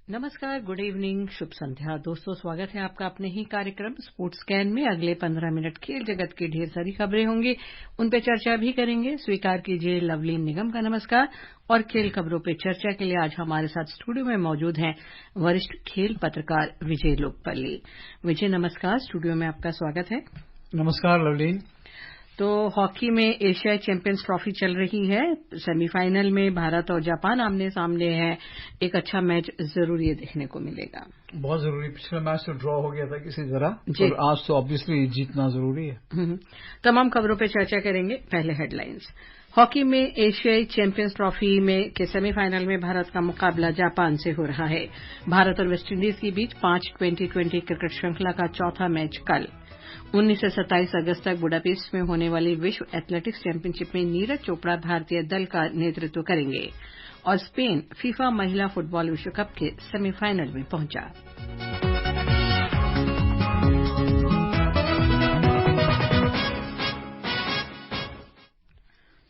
नमस्कार, good evening, शुभ संध्या दोस्तों। स्वागत है आपका अपने ही कार्यक्रम स्पोर्ट्स स्कैन में। अगले 15 मिनट खेल जगत की ढेर सारी खबरें होंगी, उन पे चर्चा भी करेंगे। स्वीकार कीजिए लवलीन निगम का नमस्कार। और खेल खबरों पे चर्चा के लिए आज हमारे साथ स्टूडियो में मौजूद हैं वरिष्ठ खेल पत्रकार विजय लोकपल्ली। विजय नमस्कार, स्टूडियो में आपका स्वागत है। नमस्कार लवलीन। तो हॉकी में एशिया चैंपियंस ट्रॉफी चल रही है। सेमीफाइनल में भारत और जापान आमने सामने है। एक अच्छा मैच जरूर ये देखने को मिलेगा। बहुत जरूरी। पिछला मैच तो ड्रॉ हो गया था किसी तरह, और आज तो ऑब्वियसली जीतना जरूरी है। तमाम खबरों पर चर्चा करेंगे। पहले हेडलाइंस। हॉकी में एशियाई चैंपियंस ट्रॉफी में के सेमीफाइनल में भारत का मुकाबला जापान से हो रहा है। भारत और वेस्टइंडीज के बीच 5 T20 क्रिकेट श्रृंखला का चौथा मैच कल 19 से 27 अगस्त तक बुडापेस्ट में होने वाली विश्व एथलेटिक्स चैंपियनशिप में नीरज चोपड़ा भारतीय दल का नेतृत्व करेंगे। और स्पेन फीफा महिला फुटबॉल विश्व कप के सेमीफाइनल में पहुंचा।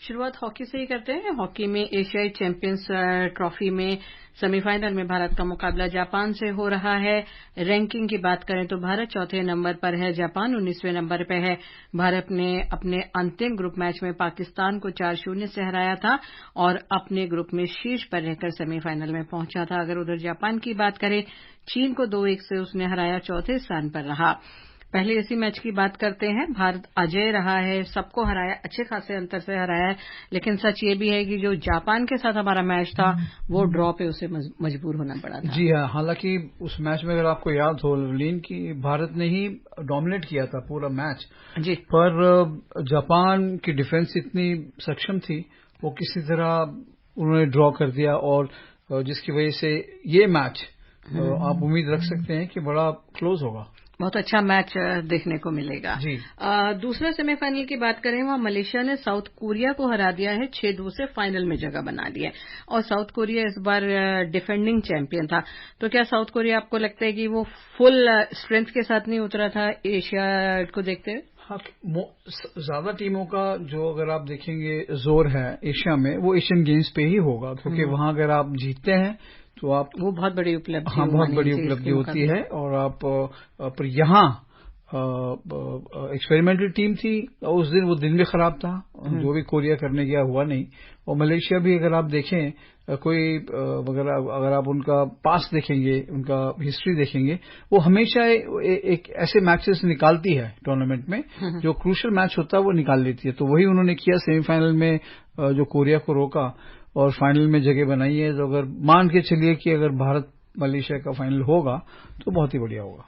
शुरुआत हॉकी से ही करते हैं। हॉकी में एशियाई चैंपियंस ट्रॉफी में सेमीफाइनल में भारत का मुकाबला जापान से हो रहा है। रैंकिंग की बात करें तो भारत चौथे नंबर पर है, जापान 19वें नंबर पर है। भारत ने अपने अंतिम ग्रुप मैच में पाकिस्तान को 4-0 से हराया था और अपने ग्रुप में शीर्ष पर रहकर सेमीफाइनल में पहुंचा था। अगर उधर जापान की बात करें, चीन को 2-1 से उसने हराया, चौथे स्थान पर रहा। पहले इसी मैच की बात करते हैं। भारत अजेय रहा है, सबको हराया, अच्छे खासे अंतर से हराया है। लेकिन सच ये भी है कि जो जापान के साथ हमारा मैच था वो ड्रॉ पे उसे मजबूर होना पड़ा था। जी हाँ, हालांकि उस मैच में अगर आपको याद हो लवलीन की भारत ने ही डोमिनेट किया था पूरा मैच जी, पर जापान की डिफेंस इतनी सक्षम थी, वो किसी तरह उन्होंने ड्रॉ कर दिया और जिसकी वजह से ये मैच आप उम्मीद रख सकते हैं कि बड़ा क्लोज होगा। बहुत अच्छा मैच देखने को मिलेगा। जी। दूसरा सेमीफाइनल की बात करें, वहां मलेशिया ने साउथ कोरिया को हरा दिया है, 6-2 से फाइनल में जगह बना ली है। और साउथ कोरिया इस बार डिफेंडिंग चैंपियन था। तो क्या साउथ कोरिया आपको लगता है कि वो फुल स्ट्रेंथ के साथ नहीं उतरा था एशिया को देखते हुए? हाँ, ज्यादा टीमों का जो अगर आप देखेंगे जोर है एशिया में, वो एशियन गेम्स पे ही होगा, क्योंकि वहां अगर आप जीतते हैं तो आप वो बहुत बड़ी उपलब्धि। हाँ, बहुत बड़ी उपलब्धि होती है। और आप पर यहाँ एक्सपेरिमेंटल टीम थी, उस दिन वो दिन भी खराब था, जो भी कोरिया करने गया हुआ नहीं। और मलेशिया भी अगर आप देखें, कोई अगर आप उनका पास देखेंगे, उनका हिस्ट्री देखेंगे, वो हमेशा एक ऐसे मैचेस निकालती है टूर्नामेंट में, जो क्रूशियल मैच होता है वो निकाल लेती है। तो वही उन्होंने किया सेमीफाइनल में, जो कोरिया को रोका और फाइनल में जगह बनाई है। तो अगर मान के चलिए कि अगर भारत मलेशिया का फाइनल होगा तो बहुत ही बढ़िया होगा।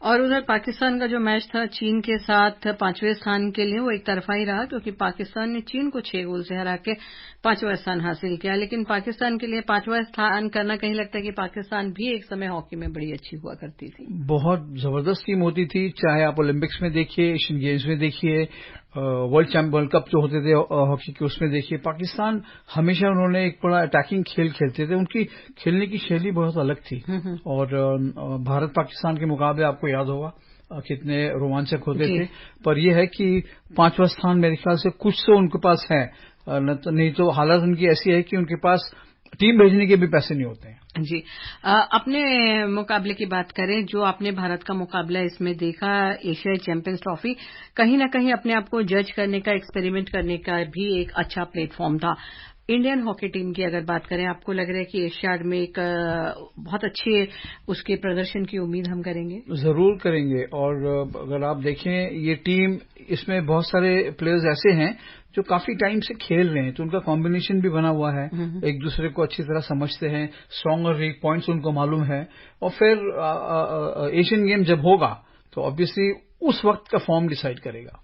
और उधर पाकिस्तान का जो मैच था चीन के साथ 5वें स्थान के लिए, वो एक तरफा ही रहा, क्योंकि पाकिस्तान ने चीन को 6 गोल से हरा के 5वां स्थान हासिल किया। लेकिन पाकिस्तान के लिए 5वां स्थान करना, कहीं लगता है कि पाकिस्तान भी एक समय हॉकी में बड़ी अच्छी हुआ करती थी। बहुत जबरदस्त टीम होती थी, चाहे आप ओलंपिक्स में देखिए, एशियन गेम्स में देखिए, वर्ल्ड कप जो होते थे हॉकी के, उसमें देखिए। पाकिस्तान हमेशा उन्होंने एक बड़ा अटैकिंग खेल खेलते थे, उनकी खेलने की शैली बहुत अलग थी। और भारत पाकिस्तान के मुकाबले आपको याद होगा कितने रोमांचक होते थे। पर यह है कि 5वां स्थान मेरे ख्याल से कुछ तो उनके पास है, नहीं तो हालत उनकी ऐसी है कि उनके पास टीम भेजने के भी पैसे नहीं होते हैं। जी, अपने मुकाबले की बात करें, जो आपने भारत का मुकाबला इसमें देखा, एशियाई चैंपियंस ट्रॉफी कहीं ना कहीं अपने आप को जज करने का, एक्सपेरिमेंट करने का भी एक अच्छा प्लेटफॉर्म था। इंडियन हॉकी टीम की अगर बात करें, आपको लग रहा है कि एशियाड में एक बहुत अच्छे उसके प्रदर्शन की उम्मीद हम करेंगे? जरूर करेंगे। और अगर आप देखें ये टीम, इसमें बहुत सारे प्लेयर्स ऐसे हैं जो काफी टाइम से खेल रहे हैं, तो उनका कॉम्बिनेशन भी बना हुआ है, एक दूसरे को अच्छी तरह समझते हैं, स्ट्रांग और वीक पॉइंट्स उनको मालूम है। और फिर एशियन गेम जब होगा तो ऑब्वियसली उस वक्त का फॉर्म डिसाइड करेगा।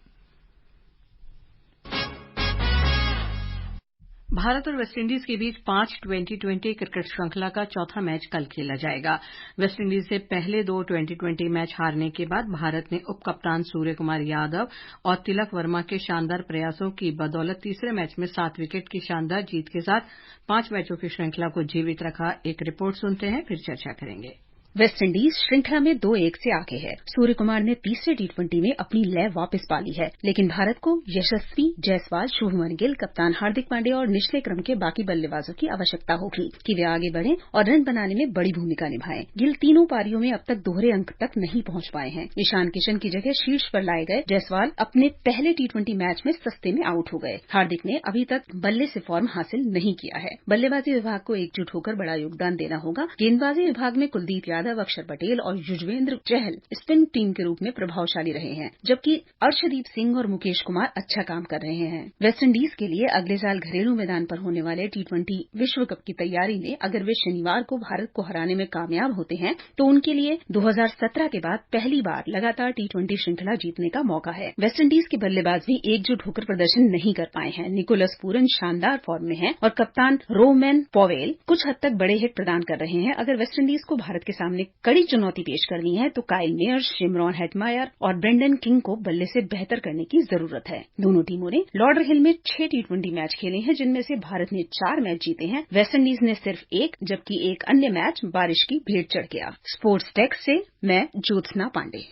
भारत और वेस्टइंडीज के बीच 5 T20 क्रिकेट श्रृंखला का चौथा मैच कल खेला जाएगा। वेस्टइंडीज से पहले 2 T20 मैच हारने के बाद भारत ने उप कप्तान सूर्य कुमार यादव और तिलक वर्मा के शानदार प्रयासों की बदौलत तीसरे मैच में 7 विकेट की शानदार जीत के साथ 5 मैचों की श्रृंखला को जीवित रखा। एक रिपोर्ट सुनते हैं, फिर चर्चा करेंगे। वेस्टइंडीज श्रृंखला में 2-1 से आगे है। सूर्य कुमार ने तीसरे टी20 में अपनी लय वापस पा ली है, लेकिन भारत को यशस्वी जायसवाल, शुभमन गिल, कप्तान हार्दिक पांड्या और निचले क्रम के बाकी बल्लेबाजों की आवश्यकता होगी कि वे आगे बढ़ें और रन बनाने में बड़ी भूमिका निभाएं। गिल तीनों पारियों में अब तक दोहरे अंक तक नहीं पहुंच पाए हैं। ईशान किशन की जगह शीर्ष पर लाए गए जायसवाल अपने पहले टी20 मैच में सस्ते में आउट हो गए। हार्दिक ने अभी तक बल्ले से फॉर्म हासिल नहीं किया है। बल्लेबाजी विभाग को एकजुट होकर बड़ा योगदान देना होगा। गेंदबाजी विभाग में कुलदीप यादव, अक्षर पटेल और युजवेंद्र चहल स्पिन टीम के रूप में प्रभावशाली रहे हैं, जबकि अर्शदीप सिंह और मुकेश कुमार अच्छा काम कर रहे हैं। वेस्टइंडीज के लिए अगले साल घरेलू मैदान पर होने वाले टी20 विश्व कप की तैयारी में अगर वे शनिवार को भारत को हराने में कामयाब होते हैं तो उनके लिए 2017 के बाद पहली बार लगातार टी20 श्रृंखला जीतने का मौका है। वेस्टइंडीज के बल्लेबाज भी एकजुट होकर प्रदर्शन नहीं कर पाए हैं। निकोलस पूरन शानदार फॉर्म में हैं और कप्तान रोमैन पॉवेल कुछ हद तक बड़े हिट प्रदान कर रहे हैं। अगर वेस्टइंडीज को भारत के सामने कड़ी चुनौती पेश करनी है तो काइल मेयर, शिमरॉन हेटमायर और ब्रेंडन किंग को बल्ले से बेहतर करने की जरूरत है। दोनों टीमों ने लॉर्डरहिल में 6 टी20 मैच खेले हैं, जिनमें से भारत ने 4 मैच जीते हैं। वेस्टइंडीज ने सिर्फ 1, जबकि एक अन्य मैच बारिश की भेंट चढ़ गया। स्पोर्ट्स डेस्क से मैं ज्योत्सना पांडे।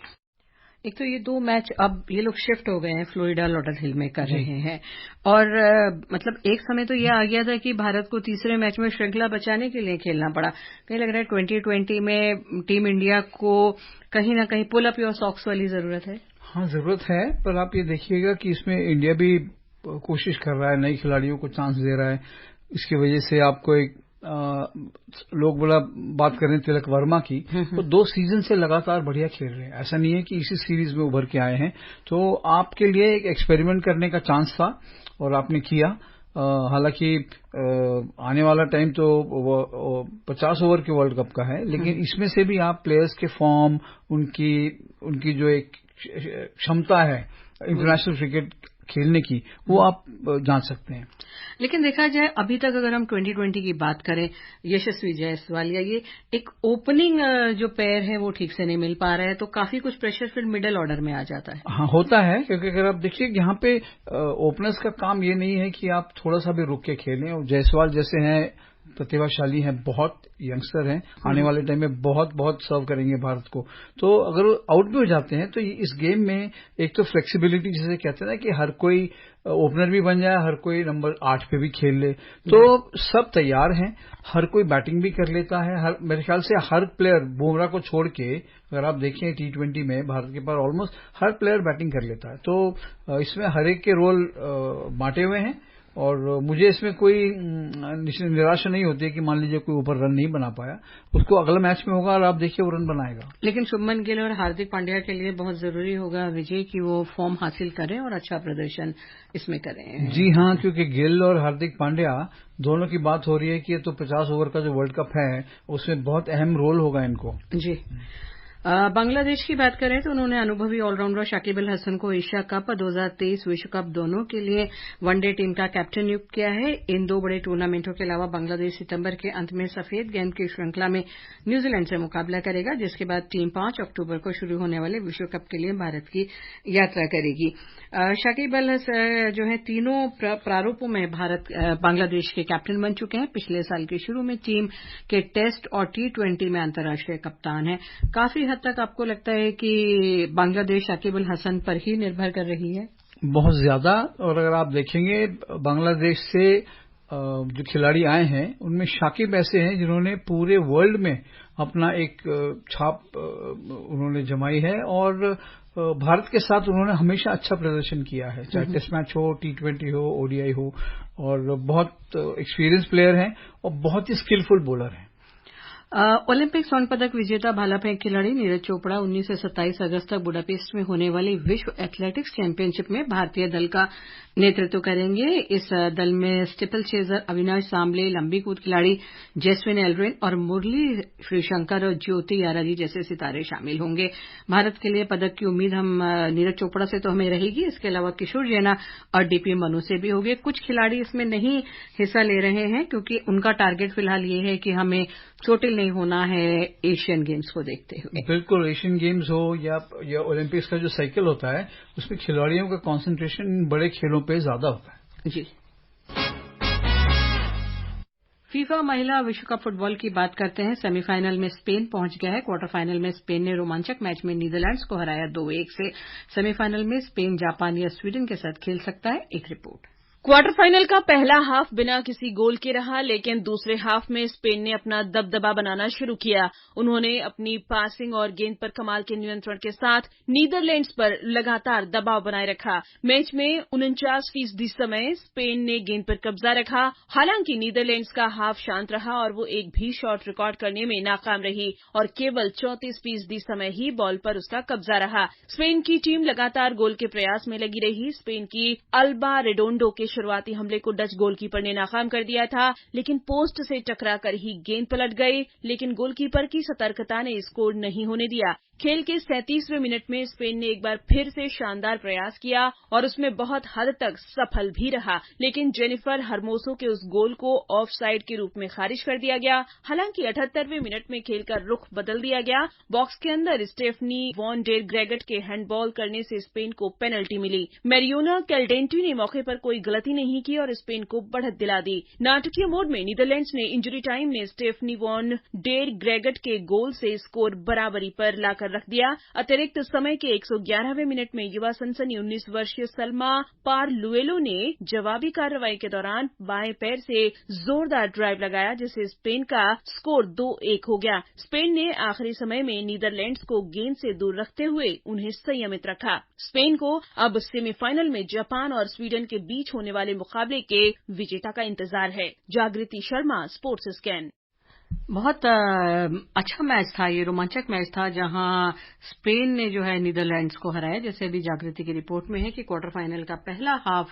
एक तो ये 2 मैच अब ये लोग शिफ्ट हो गए हैं, फ्लोरिडा लॉडरहिल में कर रहे हैं और मतलब एक समय तो ये आ गया था कि भारत को तीसरे मैच में श्रृंखला बचाने के लिए खेलना पड़ा। कहीं लग रहा है 2020 में टीम इंडिया को कहीं ना कहीं पुल अप योर सॉक्स वाली जरूरत है। हाँ, जरूरत है, पर आप ये देखिएगा कि इसमें इंडिया भी कोशिश कर रहा है, नई खिलाड़ियों को चांस दे रहा है। इसकी वजह से आपको एक लोग बड़ा बात करें तिलक वर्मा की, तो 2 सीजन से लगातार बढ़िया खेल रहे हैं। ऐसा नहीं है कि इसी सीरीज में उभर के आए हैं। तो आपके लिए एक एक्सपेरिमेंट करने का चांस था और आपने किया। हालांकि आने वाला टाइम तो 50 ओवर के वर्ल्ड कप का है, लेकिन इसमें से भी आप प्लेयर्स के फॉर्म, उनकी जो एक क्षमता है इंटरनेशनल क्रिकेट खेलने की, वो आप जान सकते हैं। लेकिन देखा जाए अभी तक अगर हम 2020 की बात करें, यशस्वी जायसवाल या ये एक ओपनिंग जो पेयर है वो ठीक से नहीं मिल पा रहा है, तो काफी कुछ प्रेशर फिर मिडिल ऑर्डर में आ जाता है। हाँ, होता है, क्योंकि अगर आप देखिए यहाँ पे ओपनर्स का काम ये नहीं है कि आप थोड़ा सा भी रुक के खेलें। और जायसवाल जैसे हैं, प्रतिभाशाली हैं, बहुत यंगस्टर हैं, आने वाले टाइम में बहुत बहुत सर्व करेंगे भारत को। तो अगर वो आउट भी हो जाते हैं तो इस गेम में एक तो फ्लेक्सिबिलिटी जिसे कहते हैं ना कि हर कोई ओपनर भी बन जाए, हर कोई नंबर 8 पे भी खेल ले, तो सब तैयार हैं। हर कोई बैटिंग भी कर लेता है। मेरे ख्याल से हर प्लेयर, बुमराह को छोड़ के अगर आप देखें टी20 में भारत के पास ऑलमोस्ट हर प्लेयर बैटिंग कर लेता है। तो इसमें हर एक के रोल बांटे हुए हैं और मुझे इसमें कोई निराशा नहीं होती है कि मान लीजिए कोई ऊपर रन नहीं बना पाया, उसको अगला मैच में होगा और आप देखिए वो रन बनाएगा। लेकिन शुभमन गिल और हार्दिक पांड्या के लिए बहुत जरूरी होगा विजय कि वो फॉर्म हासिल करें और अच्छा प्रदर्शन इसमें करें। जी हाँ, क्योंकि गिल और हार्दिक पांड्या दोनों की बात हो रही है कि ये तो 50 ओवर का जो वर्ल्ड कप है उसमें बहुत अहम रोल होगा इनको। जी। बांग्लादेश की बात करें तो उन्होंने अनुभवी ऑलराउंडर शाकिब अल हसन को एशिया कप 2023 विश्व कप दोनों के लिए वनडे टीम का कैप्टन नियुक्त किया है। इन 2 बड़े टूर्नामेंटों के अलावा बांग्लादेश सितंबर के अंत में सफेद गेंद की श्रृंखला में न्यूजीलैंड से मुकाबला करेगा, जिसके बाद टीम 5 अक्टूबर को शुरू होने वाले विश्व कप के लिए भारत की यात्रा करेगी। शाकिब अल हसन जो है तीनों प्रारूपों में बांग्लादेश के कैप्टन बन चुके हैं। पिछले साल के शुरू में टीम के टेस्ट और टी20 में अंतर्राष्ट्रीय कप्तान है। काफी हद तक आपको लगता है कि बांग्लादेश शाकिब अल हसन पर ही निर्भर कर रही है? बहुत ज्यादा। और अगर आप देखेंगे बांग्लादेश से जो खिलाड़ी आए हैं उनमें शाकिब ऐसे हैं जिन्होंने पूरे वर्ल्ड में अपना एक छाप उन्होंने जमाई है और भारत के साथ उन्होंने हमेशा अच्छा प्रदर्शन किया है, चाहे टेस्ट मैच हो, टी20 हो, ओडीआई हो, और बहुत एक्सपीरियंस प्लेयर हैं और बहुत ही स्किलफुल बॉलर हैं। ओलंपिक स्वर्ण पदक विजेता भाला फेंक खिलाड़ी नीरज चोपड़ा 19 से 27 अगस्त तक बुडापेस्ट में होने वाली विश्व एथलेटिक्स चैंपियनशिप में भारतीय दल का नेतृत्व करेंगे। इस दल में स्टीपल चेजर अविनाश सांबले, लंबी कूद खिलाड़ी जैस्विन एल्ड्रिन और मुरली श्रीशंकर और ज्योति याराजी जैसे सितारे शामिल होंगे। भारत के लिए पदक की उम्मीद हम नीरज चोपड़ा से तो हमें रहेगी, इसके अलावा किशोर जैना और डीपी मनु से भी होगी। कुछ खिलाड़ी इसमें नहीं हिस्सा ले रहे हैं क्योंकि उनका टारगेट फिलहाल ये है कि हमें चोटिल नहीं होना है एशियन गेम्स को देखते हुए। बिल्कुल, एशियन गेम्स हो या ओलंपिक्स का जो साइकिल होता है उसमें खिलाड़ियों का कंसंट्रेशन बड़े खेलों पे ज्यादा होता है। जी। फीफा महिला विश्व कप फुटबॉल की बात करते हैं। सेमीफाइनल में स्पेन पहुंच गया है। क्वार्टर फाइनल में स्पेन ने रोमांचक मैच में नीदरलैंड्स को हराया 2-1 से। सेमीफाइनल में स्पेन जापान या स्वीडन के साथ खेल सकता है। एक रिपोर्ट। क्वार्टर फाइनल का पहला हाफ बिना किसी गोल के रहा, लेकिन दूसरे हाफ में स्पेन ने अपना दबदबा बनाना शुरू किया। उन्होंने अपनी पासिंग और गेंद पर कमाल के नियंत्रण के साथ नीदरलैंड्स पर लगातार दबाव बनाए रखा। मैच में 49% समय स्पेन ने गेंद पर कब्जा रखा। हालांकि नीदरलैंड्स का हाफ शांत रहा और वो एक भी शॉट रिकॉर्ड करने में नाकाम रही और केवल 34% समय ही बॉल पर उसका कब्जा रहा। स्पेन की टीम लगातार गोल के प्रयास में लगी रही। स्पेन की अल्बा रेडोंडो के शुरुआती हमले को डच गोलकीपर ने नाकाम कर दिया था, लेकिन पोस्ट से टकराकर ही गेंद पलट गई, लेकिन गोलकीपर की सतर्कता ने स्कोर नहीं होने दिया। खेल के 37वें मिनट में स्पेन ने एक बार फिर से शानदार प्रयास किया और उसमें बहुत हद तक सफल भी रहा, लेकिन जेनिफर हरमोसो के उस गोल को ऑफसाइड के रूप में खारिज कर दिया गया। हालांकि 78वें मिनट में खेल का रुख बदल दिया गया। बॉक्स के अंदर स्टेफनी वॉन डेर ग्रेगट के हैंडबॉल करने से स्पेन को पेनल्टी मिली। मैरियोना कैल्डेंटी ने मौके पर कोई गलती नहीं की और स्पेन को बढ़त दिला दी। नाटकीय मोड में नीदरलैंड्स ने इंजरी टाइम में स्टेफनी वॉन डेर ग्रेगट के गोल से स्कोर बराबरी पर लाकर रख दिया। अतिरिक्त समय के 111वें मिनट में युवा सनसनी 19 वर्षीय सल्मा पारलुएलो ने जवाबी कार्रवाई के दौरान बाएं पैर से जोरदार ड्राइव लगाया, जिससे स्पेन का स्कोर 2-1 हो गया। स्पेन ने आखिरी समय में नीदरलैंड्स को गेंद से दूर रखते हुए उन्हें संयमित रखा। स्पेन को अब सेमीफाइनल में जापान और स्वीडन के बीच होने वाले मुकाबले के विजेता का इंतजार है। जागृति शर्मा, स्पोर्ट्स स्कैन। बहुत अच्छा मैच था, ये रोमांचक मैच था, जहां स्पेन ने जो है नीदरलैंड्स को हराया। जैसे अभी जागृति की रिपोर्ट में है कि क्वार्टर फाइनल का पहला हाफ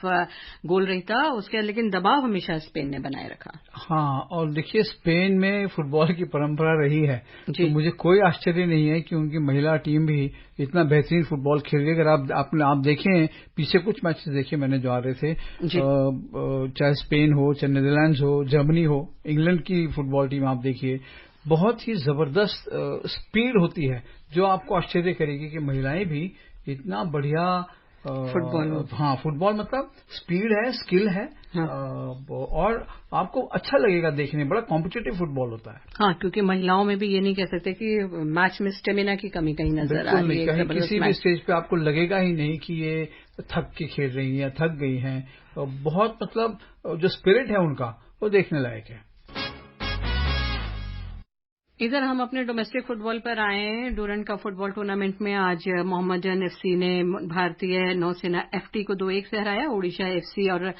गोल रही था उसके, लेकिन दबाव हमेशा स्पेन ने बनाए रखा। हाँ, और देखिए स्पेन में फुटबॉल की परंपरा रही है, तो मुझे कोई आश्चर्य नहीं है कि उनकी महिला टीम भी इतना बेहतरीन फुटबॉल खेल रही है। अगर आप देखें पीछे कुछ मैचेस देखे मैंने जो आ रहे थे, चाहे स्पेन हो, चाहे नीदरलैंड्स हो, जर्मनी हो, इंग्लैंड की फुटबॉल टीम आप देखिए, बहुत ही जबरदस्त स्पीड होती है जो आपको आश्चर्य करेगी कि महिलाएं भी इतना बढ़िया फुटबॉल मतलब स्पीड है, स्किल है। हाँ। और आपको अच्छा लगेगा देखने, बड़ा कॉम्पिटिटिव फुटबॉल होता है। हाँ, क्योंकि महिलाओं में भी ये नहीं कह सकते कि मैच में स्टेमिना की कमी कहीं नजर आ रही है। किसी भी स्टेज पे आपको लगेगा ही नहीं कि ये थक के खेल रही हैं या थक गई हैं। बहुत मतलब जो स्पिरिट है उनका वो देखने लायक है। इधर हम अपने डोमेस्टिक फुटबॉल पर आए हैं। डूरंड कप फुटबॉल टूर्नामेंट में आज मोहम्मदन एफसी ने भारतीय नौसेना एफटी को 2-1 से हराया। ओडिशा एफसी और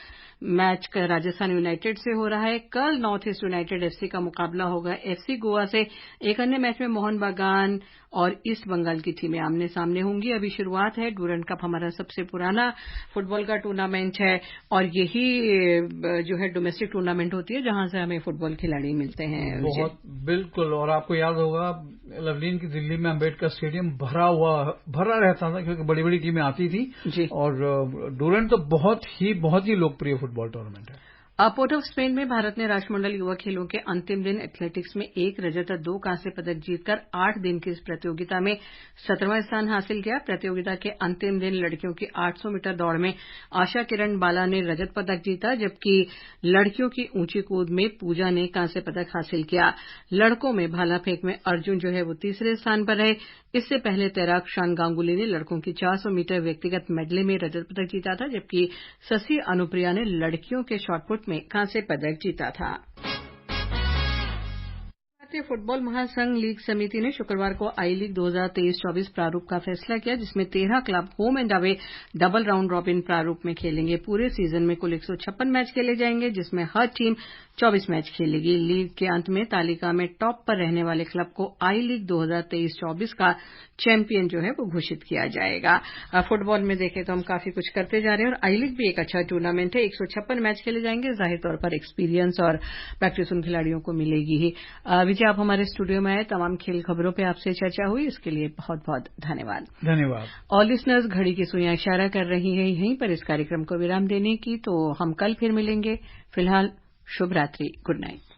मैच राजस्थान यूनाइटेड से हो रहा है। कल नॉर्थ ईस्ट यूनाइटेड एफसी का मुकाबला होगा एफसी गोवा से। एक अन्य मैच में मोहन बागान और ईस्ट बंगाल की टीमें आमने सामने होंगी। अभी शुरुआत है। डूरंड कप हमारा सबसे पुराना फुटबॉल का टूर्नामेंट है और यही जो है डोमेस्टिक टूर्नामेंट होती है जहां से हमें फुटबॉल खिलाड़ी मिलते हैं। बहुत बिल्कुल। और आपको याद होगा लवलीन की दिल्ली में अम्बेडकर स्टेडियम भरा रहता था क्योंकि बड़ी बड़ी टीमें आती थी। और डूरंड तो बहुत ही लोकप्रिय फुटबॉल टूर्नामेंट है। पोर्ट ऑफ स्पेन में भारत ने राष्ट्रमंडल युवा खेलों के अंतिम दिन एथलेटिक्स में 1 रजत और 2 कांस्य पदक जीतकर 8 दिन की इस प्रतियोगिता में 17वां स्थान हासिल किया। प्रतियोगिता के अंतिम दिन लड़कियों की 800 मीटर दौड़ में आशा किरण बाला ने रजत पदक जीता, जबकि लड़कियों की ऊंची कूद में पूजा ने कांस्य पदक हासिल किया। लड़कों में भाला फेंक में अर्जुन जो है वो तीसरे स्थान पर रहे। इससे पहले तैराक शान गांगुली ने लड़कों की 400 मीटर व्यक्तिगत मेडले में रजत पदक जीता था, जबकि शशि अनुप्रिया ने लड़कियों के शॉटपुट में कांस्य पदक जीता था। भारतीय फुटबॉल महासंघ लीग समिति ने शुक्रवार को आई लीग 2023-24 प्रारूप का फैसला किया, जिसमें 13 club home and away double round robin प्रारूप में खेलेंगे। पूरे सीजन में कुल 156 मैच खेले जाएंगे, जिसमें हर टीम 24 मैच खेलेगी। लीग के अंत में तालिका में टॉप पर रहने वाले क्लब को आई लीग 2023-24 का चैंपियन जो है वो घोषित किया जाएगा। फुटबॉल में देखें तो हम काफी कुछ करते जा रहे हैं और आई लीग भी एक अच्छा टूर्नामेंट है। 156 मैच खेले जाएंगे। जाहिर तौर पर एक्सपीरियंस और प्रैक्टिस उन खिलाड़ियों को मिलेगी ही। विजय, आप हमारे स्टूडियो में आए, तमाम खेल खबरों पे आपसे चर्चा हुई, इसके लिए बहुत बहुत धन्यवाद। और लिसनर्स, घड़ी की सुइयां इशारा कर रही है यहीं पर इस कार्यक्रम को विराम देने की, तो हम कल फिर मिलेंगे। फिलहाल शुभ रात्रि, गुड नाइट।